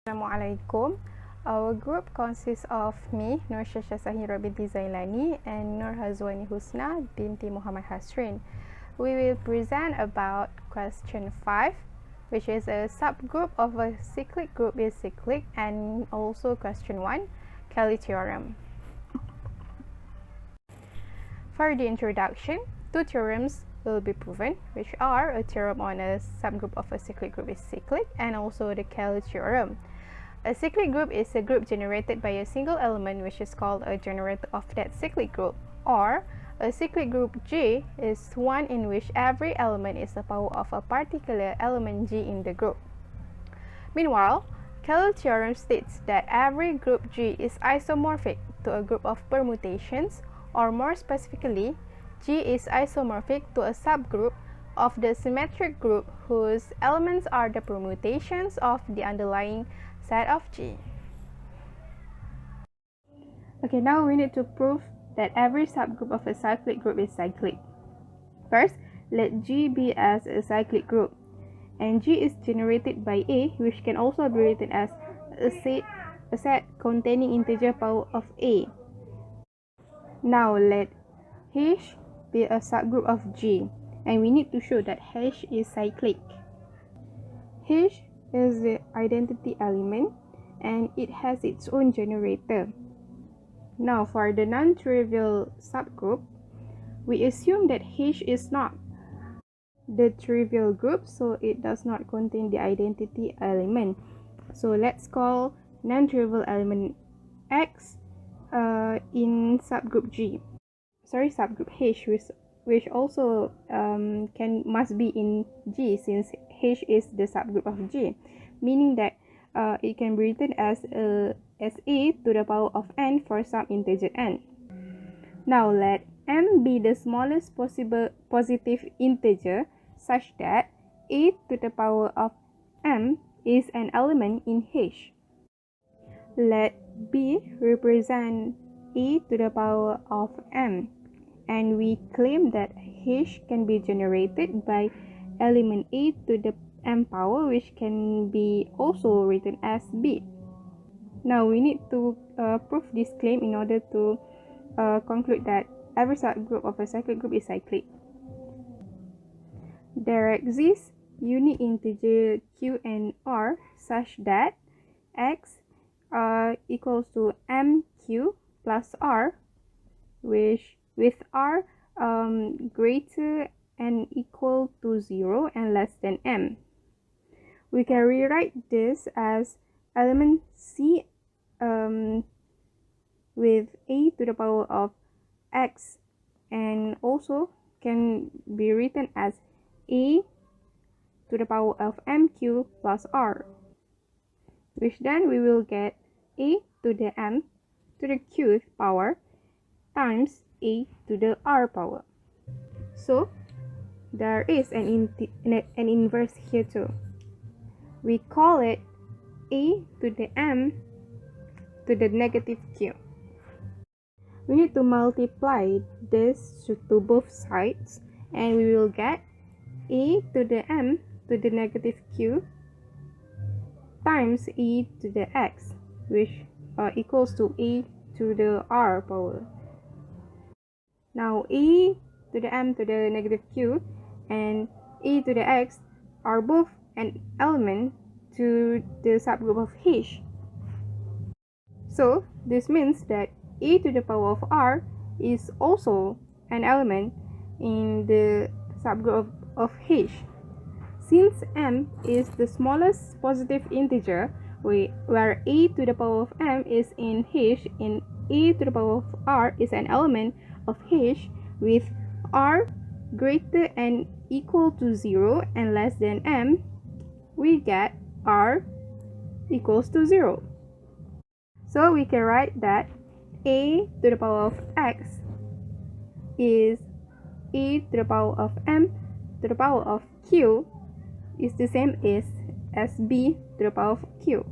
Assalamualaikum. Our group consists of me, Nur Syasha Sahira binti Zailani, and Nur Hazwani Husna binti Muhammad Hasrin. We will present about question 5, which is a subgroup of a cyclic group is cyclic, and also question 1, Kelly theorem. For the introduction, two theorems will be proven, which are a theorem on a subgroup of a cyclic group is cyclic, and also the Kelly theorem. A cyclic group is a group generated by a single element, which is called a generator of that cyclic group, or a cyclic group G is one in which every element is the power of a particular element G in the group. Meanwhile, Kelly theorem states that every group G is isomorphic to a group of permutations, or more specifically, G is isomorphic to a subgroup of the symmetric group whose elements are the permutations of the underlying set of G. Okay, now we need to prove that every subgroup of a cyclic group is cyclic. First, let G be as a cyclic group, and G is generated by A, which can also be written as a set containing integer power of A. Now let H be a subgroup of G, and we need to show that H is cyclic. H is the identity element, and it has its own generator. Now for the non-trivial subgroup, we assume that H is not the trivial group, so it does not contain the identity element. So let's call non-trivial element X in subgroup H, which also must be in G, since H is the subgroup of G, meaning that it can be written as A to the power of n for some integer n. Now let m be the smallest possible positive integer such that A to the power of m is an element in H. Let B represent A to the power of m, and we claim that H can be generated by element A to the m power, which can be also written as B. Now we need to prove this claim in order to conclude that every subgroup of a cyclic group is cyclic. There exists unique integer Q and R such that X equals to MQ plus R, which with R greater and equal to 0 and less than M. We can rewrite this as element C with A to the power of X, and also can be written as A to the power of MQ plus R, which then we will get A to the M to the Qth power times A to the R power. So there is an inverse here too. We call it A to the M to the negative Q. We need to multiply this to both sides, and we will get A to the M to the negative Q times A to the X, which equals to A to the R power. Now A to the M to the negative Q and A to the X are both an element to the subgroup of H. So this means that A to the power of R is also an element in the subgroup of H. Since M is the smallest positive integer, where A to the power of M is in H, and A to the power of R is an element of H with R greater and equal to 0 and less than M, we get R equals to 0. So we can write that A to the power of X is A to the power of M to the power of Q is the same as B to the power of Q.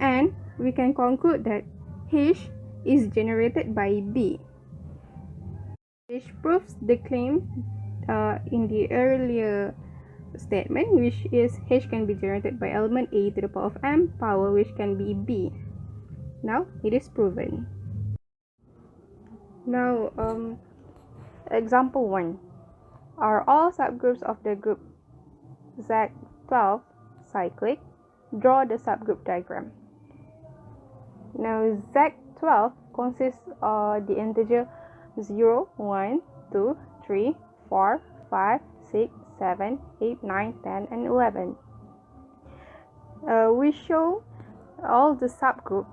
And we can conclude that H is generated by B, which proves the claim in the earlier statement, which is H can be generated by element A to the power of M power, which can be B. Now it is proven. Now, example 1. Are all subgroups of the group Z12 cyclic? Draw the subgroup diagram. Now, Z12 consists of the integer 0, 1, 2, 3, 4, 5, 6, 7, 8, 9, 10, and 11. We show all the subgroup,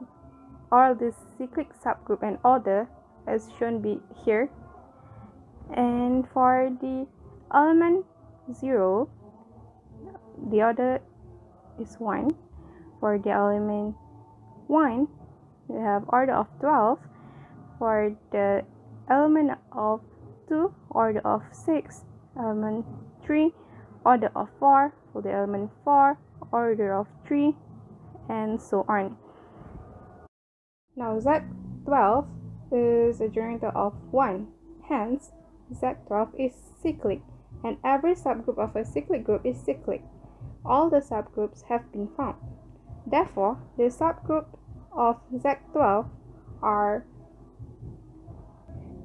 all the cyclic subgroup and order as shown here. And for the element 0, the order is 1. For the element 1, we have order of 12. For the element of 2, order of 6. Element 3, order of 4. For the element 4, order of 3, and so on. Now Z12 is a generator of 1. Hence, Z12 is cyclic, and every subgroup of a cyclic group is cyclic. All the subgroups have been found. Therefore, the subgroup of Z12 are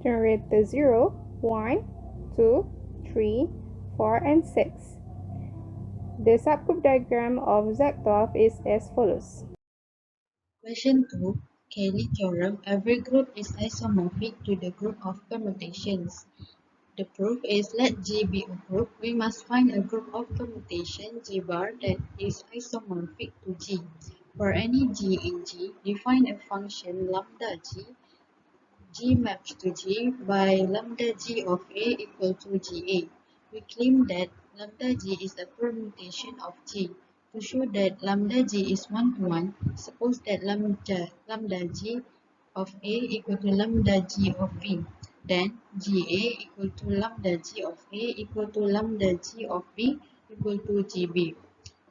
generator 0, 1, 2, 3, 4, and 6. The subgroup diagram of Z12 is as follows. Question 2. Cayley theorem. Every group is isomorphic to the group of permutations. The proof is, let G be a group. We must find a group of permutation G bar that is isomorphic to G. For any G in G, define a function lambda G. G maps to G by lambda G of A equal to GA. We claim that lambda G is a permutation of G. To show that lambda G is one-to-one, suppose that lambda G of A equal to lambda G of B. Then GA equal to lambda G of A equal to lambda G of B equal to GB.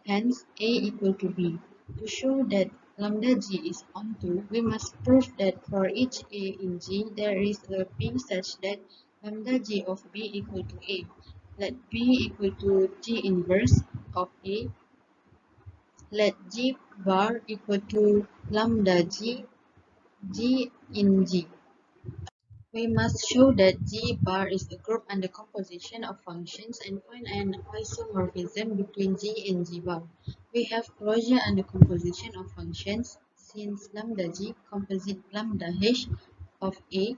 Hence, A equal to B. To show that lambda G is onto, we must prove that for each A in G, there is a B such that lambda G of B equal to A. Let B equal to G inverse of A. Let G bar equal to lambda G in G. We must show that G bar is a group under composition of functions and find an isomorphism between G and G bar. We have closure under composition of functions since lambda G composite lambda H of A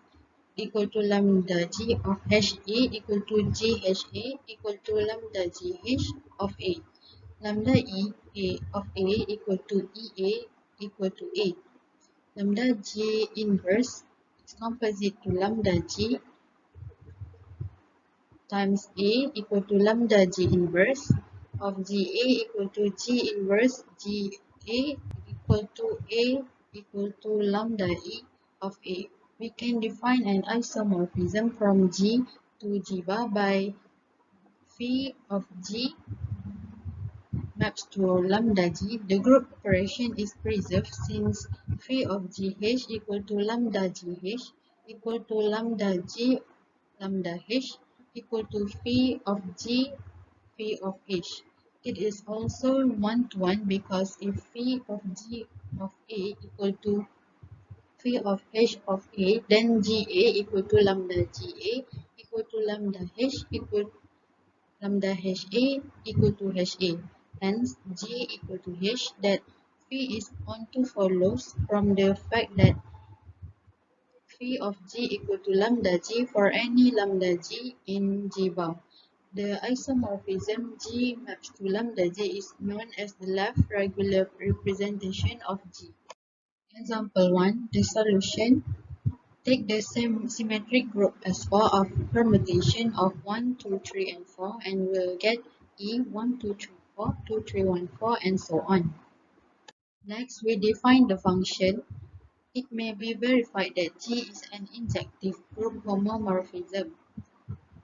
equal to lambda G of H A equal to G H A equal to lambda G H of A. Lambda E A of A equal to E A equal to A. Lambda G inverse is composite to lambda G times A equal to lambda G inverse of GA equal to G inverse GA equal to A equal to lambda E of A. We can define an isomorphism from G to G bar by phi of G maps to lambda G. The group operation is preserved since phi of GH equal to lambda GH equal to lambda G lambda H equal to phi of G phi of H. It is also one-to-one because if phi of G of A equal to phi of H of A, then GA equal to lambda GA equal to lambda H equal lambda HA equal to HA. Hence, G equal to H, that phi is onto follows from the fact that phi of G equal to lambda G for any lambda G in G bar. The isomorphism G maps to lambda G is known as the left regular representation of G. Example 1. The solution. Take the same symmetric group S4 of permutation of 1, 2, 3, and 4 and we'll get E 1, 2, 3, 4, 2, 3, 1, 4 and so on. Next, we define the function. It may be verified that G is an injective group homomorphism.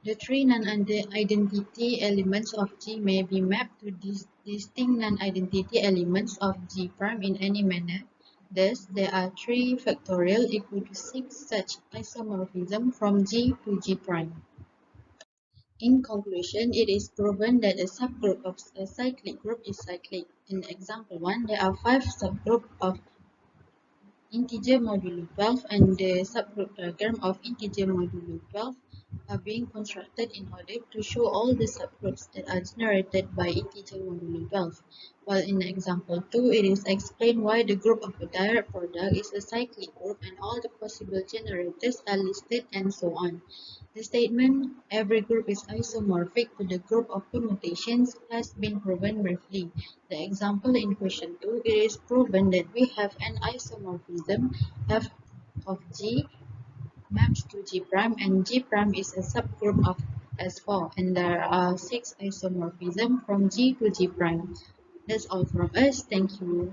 The three non-identity elements of G may be mapped to distinct non-identity elements of G prime in any manner. Thus, there are 3 factorial equal to 6 such isomorphism from G to G prime. In conclusion, it is proven that a subgroup of a cyclic group is cyclic. In example 1, there are 5 subgroups of integer modulo 12 and the subgroup diagram of integer modulo 12 are being constructed in order to show all the subgroups that are generated by integer modulo 12. While in example 2, it is explained why the group of a direct product is a cyclic group and all the possible generators are listed and so on. The statement, every group is isomorphic to the group of permutations, has been proven briefly. The example in question 2, it is proven that we have an isomorphism f of G maps to G prime and G prime is a subgroup of S4 and there are 6 isomorphisms from G to G prime. That's all from us. Thank you.